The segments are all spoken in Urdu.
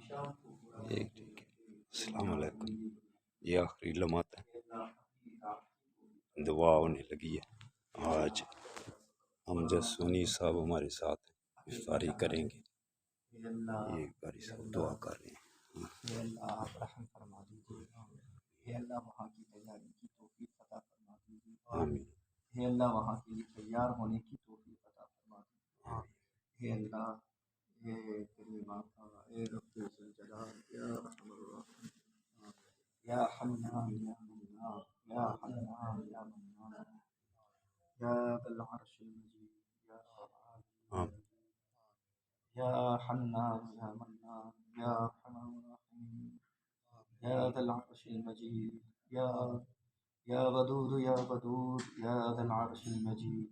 ایک ٹھیک ہے۔ السلام علیکم۔ یہ آخری لمحات ہے، دعا ہونے لگی ہے۔ آج امجد سونی صاحب ہمارے ساتھ افطاری کریں گے۔ یہ قاری صاحب دعا کر رہے ہیں۔ اے اللہ آپ رحم فرما دیجیے، اے اللہ وہاں کی تیاری کی توفیق عطا فرما دیجیے، آمین۔ اے اللہ وہاں کے لیے تیار ہونے کی توفیق عطا فرما دیجیے، اے اللہ اے کریم آقا، اے رب ذوالجلال، یا ارحم الراحمین، یا حنان یا منان، یا حنان یا منان، یا ذا العرش المجید، یا آمین۔ یا حنان یا منان، یا ارحم الراحمین، یا ذا العرش المجید، یا ودود یا ودود، یا ذا العرش المجید،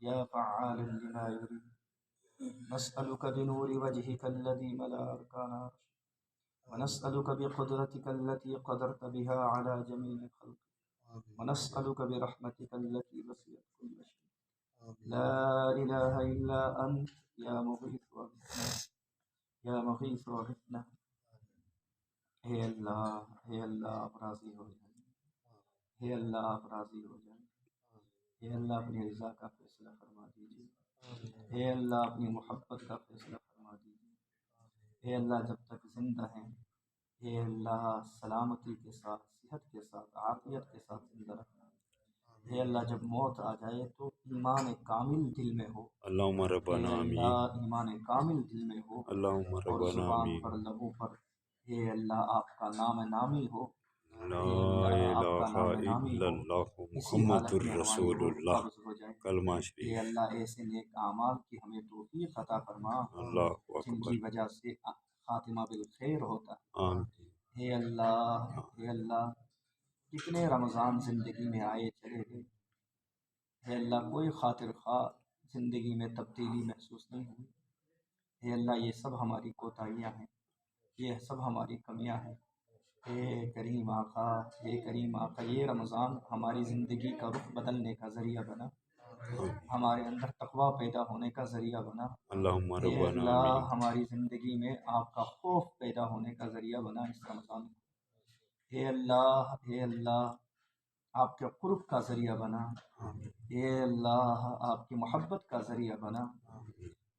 یا فعال لما يريد، نسألك بنور وجهك الذي ملأ أركان عرشك، ونسألك بقدرتك التي قدرت بها على جميع خلقك، ونسألك برحمتك التي وسعت كل شيء، لا إله إلا أنت يا مغيث وغثنا، یا مغیث وغثنا۔ اے اللہ آپ راضی ہو جائیں، اے اللہ آپ راضی ہو جائیں، اے اللہ اپنی رضا کا فیصلہ فرما دیجیے، اے اللہ اپنی محبت کا فیصلہ فرما دیجیے، اے اللہ جب تک زندہ ہیں اے اللہ سلامتی کے ساتھ، صحت کے ساتھ، عافیت کے ساتھ زندہ رکھنا، اے اللہ جب موت آ جائے تو ایمان کامل دل میں ہو، اللہم اے ربنا اللہ آمین۔ ایمان کامل دل میں ہو، اللہم اور ربنا زبان آمین۔ پر لبوں پر اے اللہ آپ کا نام نامی ہو، لا اے اللہ آپ کا الہ نام نامی الا ہو، اللہ اسی محمد حالت میں ہماری الرسول روح اللہ۔ قبض ہو جائے، کلمہ اے شریف۔ اللہ ایسے نیک اعمال کی ہمیں توفیق عطا فرما اللہ جن اکبر۔ کی وجہ سے خاتمہ بالخیر ہوتا ہے، آمین۔ اے اللہ کتنے رمضان زندگی میں آئے چلے گئے، اے اللہ کوئی خاطر خواہ زندگی میں تبدیلی محسوس نہیں ہوئی، اے اللہ یہ سب ہماری کوتاہیاں ہیں، یہ سب ہماری کمیاں ہیں، اے کریم آقا، اے کریم آقا یہ رمضان ہماری زندگی کا رخ بدلنے کا ذریعہ بنا، ہمارے اندر تقویٰ پیدا ہونے کا ذریعہ بنا، اللہم اے ربنا اللہ آمین۔ ہماری زندگی میں آپ کا خوف پیدا ہونے کا ذریعہ بنا اس رمضان میں، اے اللہ آپ کے قرب کا ذریعہ بنا، اے اللہ آپ کی محبت کا ذریعہ بنا،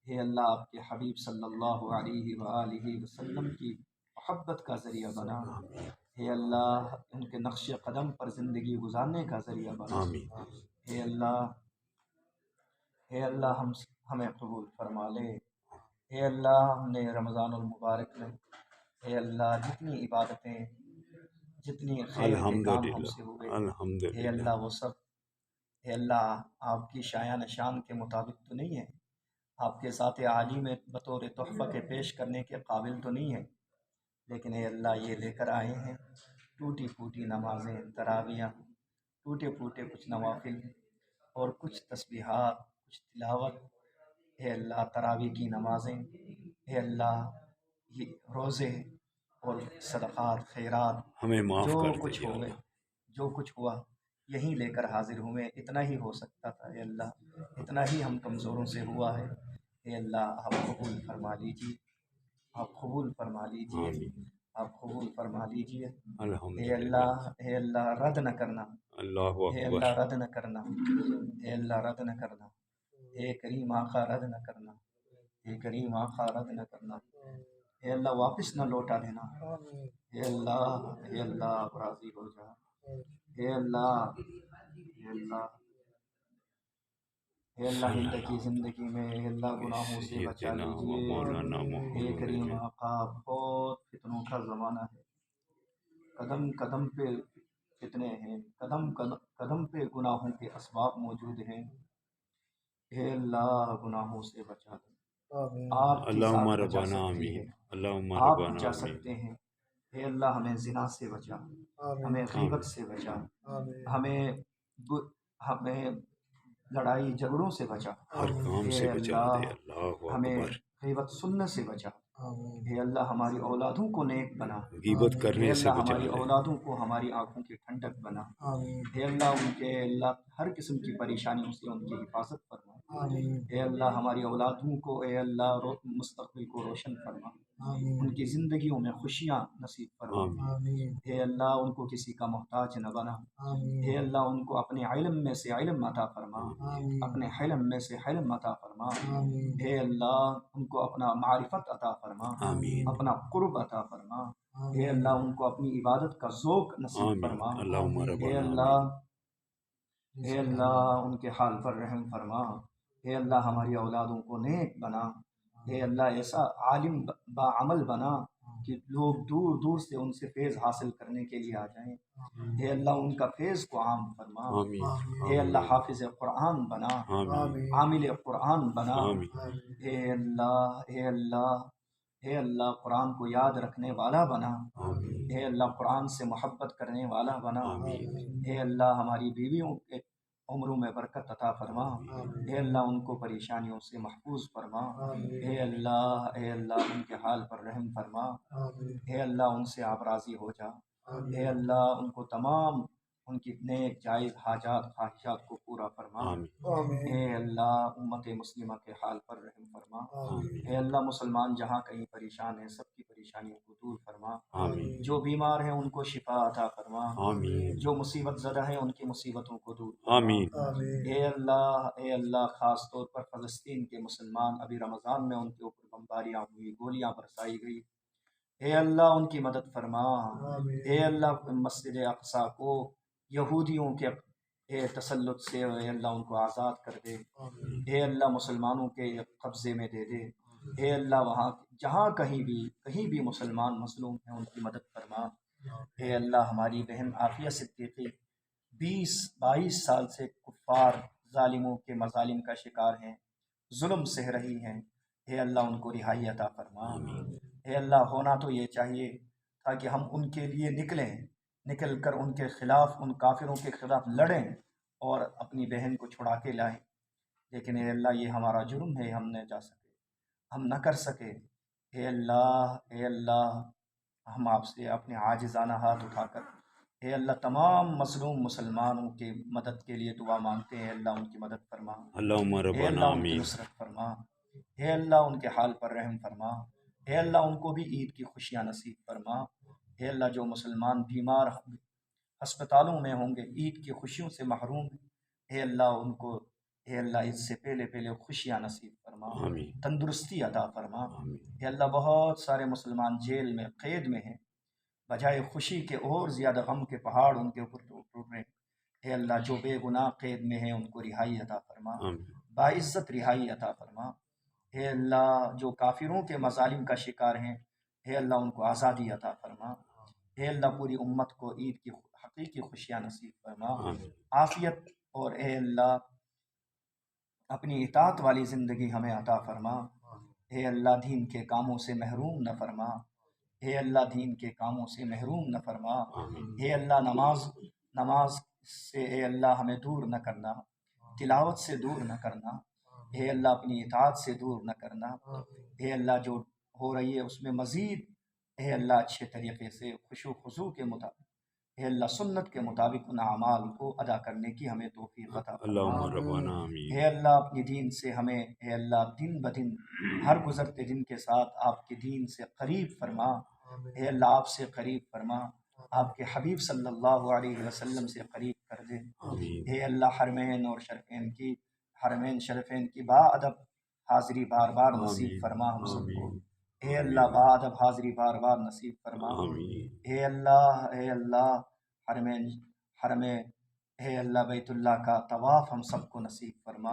اے اللہ آپ کے حبیب صلی اللہ علیہ وآلہ وسلم کی محبت کا ذریعہ بنا، اے اللہ ان کے نقش قدم پر زندگی گزارنے کا ذریعہ بنا، آمین۔ اے اللہ ہمیں قبول فرما لے، اے اللہ ہم نے رمضان المبارک میں اے اللہ جتنی عبادتیں، جتنی خیر کے کام ہم الحمدللہ سے ہوئے، اے الحمدللہ۔ اللہ وہ سب اے اللہ آپ کی شایان شان کے مطابق تو نہیں ہے، آپ کے ذات عالی میں بطور تحفہ کے پیش کرنے کے قابل تو نہیں ہے، لیکن اے اللہ یہ لے کر آئے ہیں ٹوٹی پھوٹی نمازیں، تراویاں، ٹوٹے پھوٹے کچھ نوافل اور کچھ تسبیحات، کچھ تلاوت، اے اللہ تراویح کی نمازیں، اے اللہ یہ روزے اور صدقات خیرات، ہمیں معاف جو کر کچھ دیجیے ہوئے، اللہ۔ جو کچھ ہوا یہیں لے کر حاضر ہوئے، اتنا ہی ہو سکتا تھا اے اللہ، اتنا ہی ہم کمزوروں سے ہوا ہے، اے اللہ آپ قبول فرما لیجیے، آپ قبول فرما لیجیے، آمین۔ آپ قبول فرما لیجیے، الحمدللہ۔ اے اللہ رد نہ کرنا، اللہ اے اکبر۔ اللہ رد نہ کرنا، اے اللہ رد نہ کرنا، اے کریم آقا رد نہ کرنا، اے کریم آقا رد نہ کرنا، اے اللہ واپس نہ لوٹا دینا، اے اللہ آپ راضی ہو جا، اے اللہ ہند کی زندگی میں اے اللہ گناہوں سے بچا سیدنا و لیجیے، مولانا اے کریم محمد۔ آقا بہت فتنوں کا زمانہ ہے، قدم قدم پہ فتنے ہیں، قدم قدم پہ گناہوں کے اسباب موجود ہیں، اے اللہ گناہوں سے بچا دیں، آپ کی اللہم ذات بچا ربنا سکتی آمین۔ ہے، اللہم آپ ربنا بچا آمین۔ سکتے ہیں، اے اللہ ہمیں زنا سے بچا، ہمیں غیبت آمین۔ سے بچا، ہمیں لڑائی جھگڑوں سے بچا، ہر کام اے سے بچا اللہ دے۔ اللہ ہمیں اکبر۔ غیبت سننے سے بچا، اے اللہ ہماری اولادوں کو نیک بنا، غیبت اے کرنے سے اللہ بچا ہماری دے۔ اولادوں کو ہماری آنکھوں کی ٹھنڈک بنا، اے اللہ ان کے اے اللہ ہر قسم کی پریشانیوں سے ان کی حفاظت فرما، اے اللہ ہماری اولادوں کو اے اللہ مستقبل کو روشن فرما، ان کی زندگیوں میں خوشیاں نصیب فرما۔ آمین اے اللہ ان کو کسی کا محتاج نہ بنا۔ اے اللہ ان کو اپنے علم میں سے علم عطا فرما، اپنے حلم میں سے حلم عطا فرما۔ اے اللہ ان کو اپنا معرفت عطا فرما، آمین اپنا قرب عطا فرما۔ اے اللہ ان کو اپنی عبادت کا ذوق نصیب آمین فرما۔ اللہم اے ربنا اللہ آمین اے اللہ ان کے حال پر رحم فرما۔ اے اللہ ہماری اولادوں کو نیک بنا۔ اے اللہ ایسا عالم باعمل بنا کہ لوگ دور دور سے ان سے فیض حاصل کرنے کے لیے آ جائیں۔ اے اللہ ان کا فیض کو عام فرما۔ آمین اے اللہ حافظ قرآن بنا، آمین عامل قرآن بنا۔ آمین اے اللہ اے اللہ اے اللہ قرآن کو یاد رکھنے والا بنا۔ آمین اے اللہ قرآن سے محبت کرنے والا بنا۔ آمین اے اللہ ہماری بیویوں کے عمروں میں برکت عطا فرما۔ اے اللہ ان کو پریشانیوں سے محفوظ فرما۔ اے اللہ ان کے حال پر رحم فرما۔ اے اللہ ان سے آپ راضی ہو جا۔ اے اللہ ان کو تمام ان کی نیک جائز حاجات خواہشات کو پورا فرما۔ آمین اے اللہ امت مسلمہ کے حال پر رحم فرما۔ آمین اے اللہ مسلمان جہاں کہیں پریشان ہیں سب کی پریشانیوں کو دور فرما۔ آمین جو بیمار ہیں ان کو شفا عطا فرما۔ آمین جو مصیبت زدہ ہیں ان کی مصیبتوں کو دور فرما۔ آمین اے اللہ خاص طور پر فلسطین کے مسلمان ابھی رمضان میں ان کے اوپر بمباریاں ہوئی، گولیاں برسائی گئی۔ اے اللہ ان کی مدد فرما۔ اے اللہ مسجد اقصی کو یہودیوں کے تسلط سے اے اللہ ان کو آزاد کر دے۔ اے اللہ مسلمانوں کے قبضے میں دے دے۔ اے اللہ وہاں جہاں کہیں بھی مسلمان مظلوم ہیں ان کی مدد فرما۔ اے اللہ ہماری بہن عافیہ صدیقی 22 سال سے کفار ظالموں کے مظالم کا شکار ہیں، ظلم سہ رہی ہیں۔ اے اللہ ان کو رہائی عطا فرما۔ اے اللہ ہونا تو یہ چاہیے تھا کہ ہم ان کے لیے نکل کر ان کے خلاف، ان کافروں کے خلاف لڑیں اور اپنی بہن کو چھڑا کے لائیں، لیکن اے اللہ یہ ہمارا جرم ہے، ہم نہ جا سکے، ہم نہ کر سکے۔ اے اللہ ہم آپ سے اپنے عاجزانہ ہاتھ اٹھا کر اے اللہ تمام مظلوم مسلمانوں کی مدد کے لیے دعا مانگتے ہیں۔ اے اللہ ان کی مدد فرما۔ اللہم اے ربنا اللہ ان کی آمین نصرت فرما۔ اے اللہ ان کے حال پر رحم فرما۔ اے اللہ ان کو بھی عید کی خوشیاں نصیب فرما۔ اے اللہ جو مسلمان بیمار ہسپتالوں میں ہوں گے، عید کی خوشیوں سے محروم ہیں، اے اللہ ان کو اے اللہ عید سے پہلے خوشیاں نصیب فرما، آمین تندرستی عطا فرما۔ آمین اے اللہ بہت سارے مسلمان جیل میں قید میں ہیں، بجائے خوشی کے اور زیادہ غم کے پہاڑ ان کے اوپر ٹوٹ رہے ہیں۔ اے اللہ جو بے گناہ قید میں ہیں ان کو رہائی عطا فرما، آمین باعزت رہائی عطا فرما۔ اے اللہ جو کافروں کے مظالم کا شکار ہیں، اے اللہ ان کو آزادی عطا فرما۔ اے اللہ پوری امت کو عید کی حقیقی خوشیاں نصیب فرما، آمین عافیت اور اے اللہ اپنی اطاعت والی زندگی ہمیں عطا فرما۔ اے اللہ دین کے کاموں سے محروم نہ فرما۔ اے اللہ دین کے کاموں سے محروم نہ فرما۔ اے اللہ نماز سے اے اللہ ہمیں دور نہ کرنا، تلاوت سے دور نہ کرنا۔ اے اللہ اپنی اطاعت سے دور نہ کرنا۔ اے اللہ جو ہو رہی ہے اس میں مزید اے اللہ اچھے طریقے سے خشوع و خضوع کے مطابق اے اللہ سنت کے مطابق ان اعمال کو ادا کرنے کی ہمیں توفیق عطا فرما۔ اللہم ربنا آمین اے اللہ اپنی دین سے ہمیں اے اللہ دن بدن ہر گزرتے دن کے ساتھ آپ کے دین سے قریب فرما۔ اے اللہ آپ سے قریب فرما، آپ کے حبیب صلی اللہ علیہ وسلم سے قریب کر دے۔ آمین اے اللہ حرمین شرفین کی با ادب حاضری بار بار نصیب آمین فرما ہم سب کو۔ آمین اے اللہ با ادب حاضری بار بار نصیب فرما۔ آمین اے اللہ حرم اے اللہ بیت اللہ کا طواف ہم سب کو نصیب فرما۔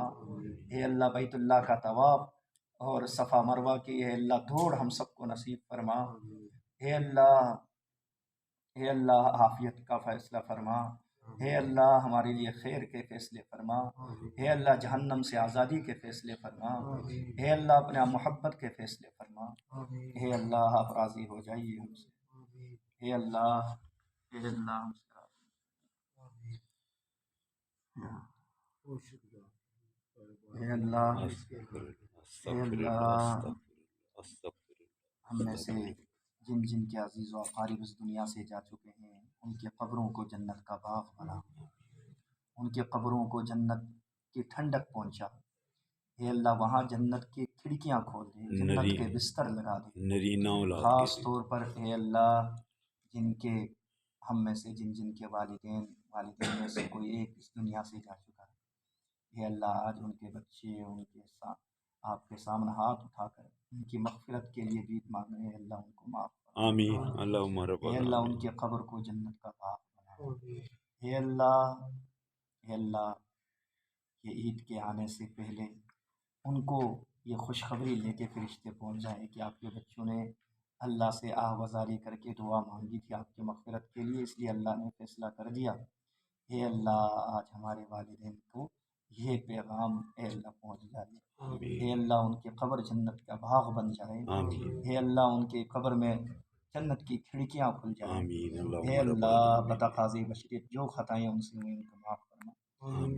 اے اللہ بیت اللہ کا طواف اور صفا مروہ کی اے اللہ دوڑ ہم سب کو نصیب فرما۔ اے اللہ عافیت کا فیصلہ فرما۔ اے اللہ ہمارے لیے خیر کے فیصلے فرما۔ اے اللہ جہنم سے آزادی کے فیصلے فرما۔ اے اللہ اپنے محبت کے فیصلے فرما۔ اے اللہ آپ راضی ہو جائیے ہم سے۔ اے اللہ ہم سے راضی اے اللہ ہم میں سے جن کے عزیز و اقارب اس دنیا سے جا چکے ہیں ان کی قبروں کو جنت کا باغ بنا، ان کی قبروں کو جنت کی ٹھنڈک پہنچا۔ اے اللہ وہاں جنت کی کھڑکیاں کھول دے، جنت کے بستر لگا دے، نرینہ اولاد خاص کے طور پر اے اللہ جن کے ہم میں سے جن کے والدین میں سے کوئی ایک اس دنیا سے جا چکا ہے، اے اللہ آج ان کے بچے ان کے ساتھ آپ کے سامنے ہاتھ اٹھا کر ان کی مغفرت کے لیے بھیک مانگ رہے ہیں، اے اللہ ان کو معاف کر، آمین اللہم اے ربنا اللہ ان آمین کے قبر کو جنت کا باغ بنا، اے اللہ اے اللہ یہ عید کے آنے سے پہلے ان کو یہ خوشخبری لے کے فرشتے پہنچ جائیں کہ آپ کے بچوں نے اللہ سے آہوازاری کر کے دعا مانگی تھی آپ کی مغفرت کے لیے، اس لیے اللہ نے فیصلہ کر دیا۔ اے اللہ آج ہمارے والدین کو یہ پیغام اے اللہ پہنچ جائے، اے آمین اللہ ان کی قبر جنت کا باغ بن جائے، آمین اے اللہ ان کے قبر میں جنت کی کھڑکیاں کھل جائیں، آمین اے اللہم ربنا اللہ آمین بتقاضی بشریت جو خطائیں ان سے ہوئی ان کو معاف کرنا۔ آمین